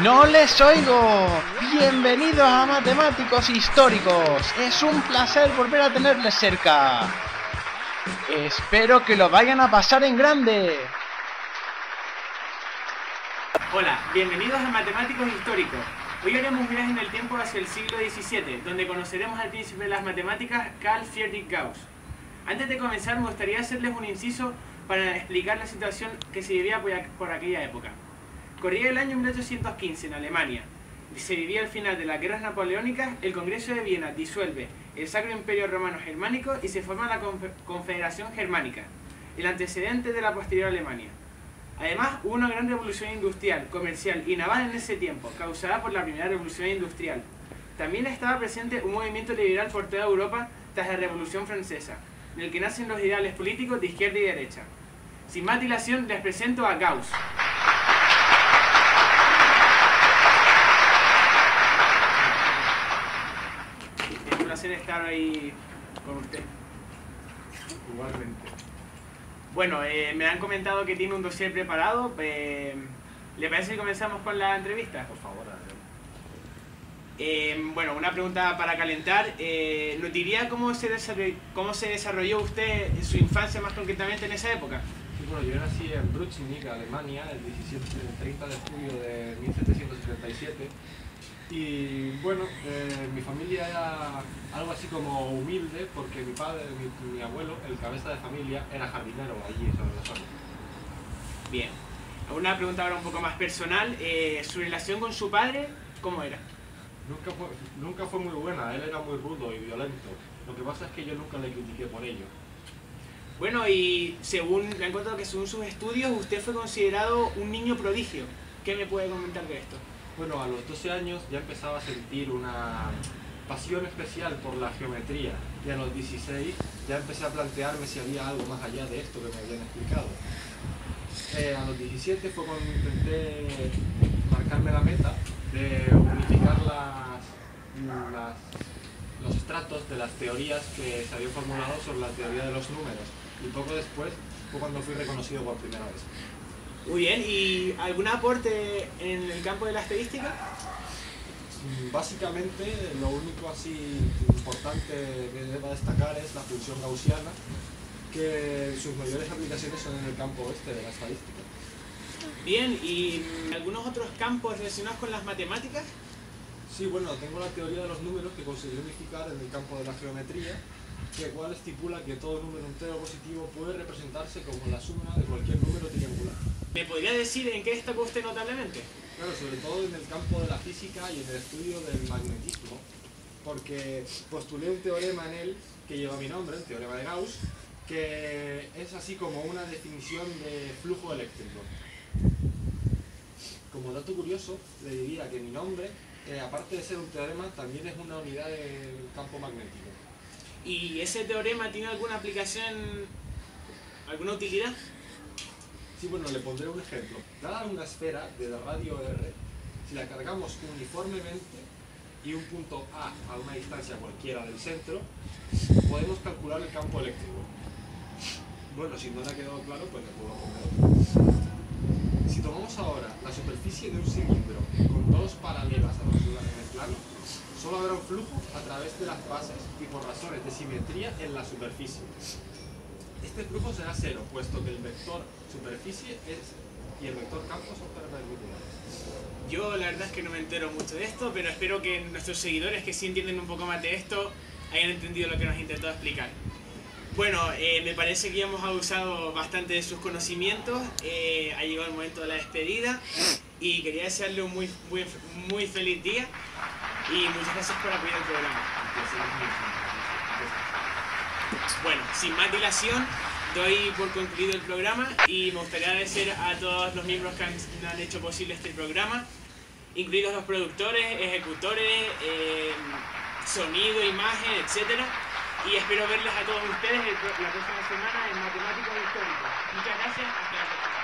No les oigo. Bienvenidos a Matemáticos Históricos. Es un placer volver a tenerles cerca. Espero que lo vayan a pasar en grande. Hola, bienvenidos a Matemáticos Históricos. Hoy haremos un viaje en el tiempo hacia el siglo XVII, donde conoceremos al príncipe de las matemáticas, Carl Friedrich Gauss. Antes de comenzar, me gustaría hacerles un inciso para explicar la situación que se vivía por aquella época. Corría el año 1815 en Alemania. Se vivía el final de las guerras napoleónicas, el Congreso de Viena disuelve el Sacro Imperio Romano Germánico y se forma la Confederación Germánica, el antecedente de la posterior Alemania. Además, hubo una gran revolución industrial, comercial y naval en ese tiempo, causada por la primera revolución industrial. También estaba presente un movimiento liberal por toda Europa tras la Revolución Francesa, en el que nacen los ideales políticos de izquierda y derecha. Sin más dilación, les presento a Gauss. Es un placer estar ahí con usted. Igualmente. Bueno, me han comentado que tiene un dossier preparado. ¿Le parece que comenzamos con la entrevista? Por favor, adelante. Bueno, una pregunta para calentar. ¿Nos diría cómo se desarrolló usted en su infancia, más concretamente en esa época? Sí, bueno, yo nací en Bruchnick, Alemania, el 30 de julio de 1777. Y bueno, mi familia era algo así como humilde, porque mi padre, mi abuelo, el cabeza de familia, era jardinero allí sobre la zona. Bien. Una pregunta ahora un poco más personal. ¿Su relación con su padre, cómo era? Nunca fue muy buena, él era muy rudo y violento. Lo que pasa es que yo nunca le critiqué por ello. Bueno, y me han contado que según sus estudios usted fue considerado un niño prodigio. ¿Qué me puede comentar de esto? Bueno, a los 12 años ya empezaba a sentir una pasión especial por la geometría y a los 16 ya empecé a plantearme si había algo más allá de esto que me habían explicado. A los 17 fue cuando intenté marcarme la meta de unificar los estratos de las teorías que se habían formulado sobre la teoría de los números, y poco después fue cuando fui reconocido por primera vez. Muy bien, ¿y algún aporte en el campo de la estadística? Básicamente, lo único así importante que debo destacar es la función gaussiana, que sus mayores aplicaciones son en el campo este de la estadística. Bien, ¿y algunos otros campos relacionados con las matemáticas? Sí, bueno, tengo la teoría de los números que conseguí unificar en el campo de la geometría, que cual estipula que todo número entero positivo puede representarse como la suma de cualquier número triangular. ¿Me podría decir en qué destacó usted notablemente? Claro, sobre todo en el campo de la física y en el estudio del magnetismo, porque postulé un teorema en él que lleva mi nombre, el teorema de Gauss, que es así como una definición de flujo eléctrico. Como dato curioso, le diría que mi nombre, aparte de ser un teorema, también es una unidad del campo magnético. ¿Y ese teorema tiene alguna aplicación, alguna utilidad? Sí, bueno, le pondré un ejemplo. Dada una esfera de radio R, si la cargamos uniformemente y un punto A a una distancia cualquiera del centro, podemos calcular el campo eléctrico. Bueno, si no le ha quedado claro, pues le puedo poner otro. Si tomamos ahora la superficie de un cilindro con dos paralelas a en el plano, solo habrá un flujo a través de las bases y por razones de simetría en la superficie. Este flujo será cero, puesto que el vector superficie y el vector campo son perpendiculares. Yo la verdad es que no me entero mucho de esto, pero espero que nuestros seguidores que sí entienden un poco más de esto hayan entendido lo que nos intentó explicar. Bueno, me parece que ya hemos abusado bastante de sus conocimientos. Ha llegado el momento de la despedida y quería desearle un muy feliz día y muchas gracias por apoyar el programa. Bueno, sin más dilación, doy por concluido el programa y me gustaría agradecer a todos los miembros que han hecho posible este programa, incluidos los productores, ejecutores, sonido, imagen, etc. Y espero verles a todos ustedes la próxima semana en Matemáticos Históricos. Muchas gracias, hasta la próxima.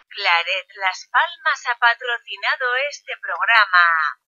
Claret Las Palmas ha patrocinado este programa.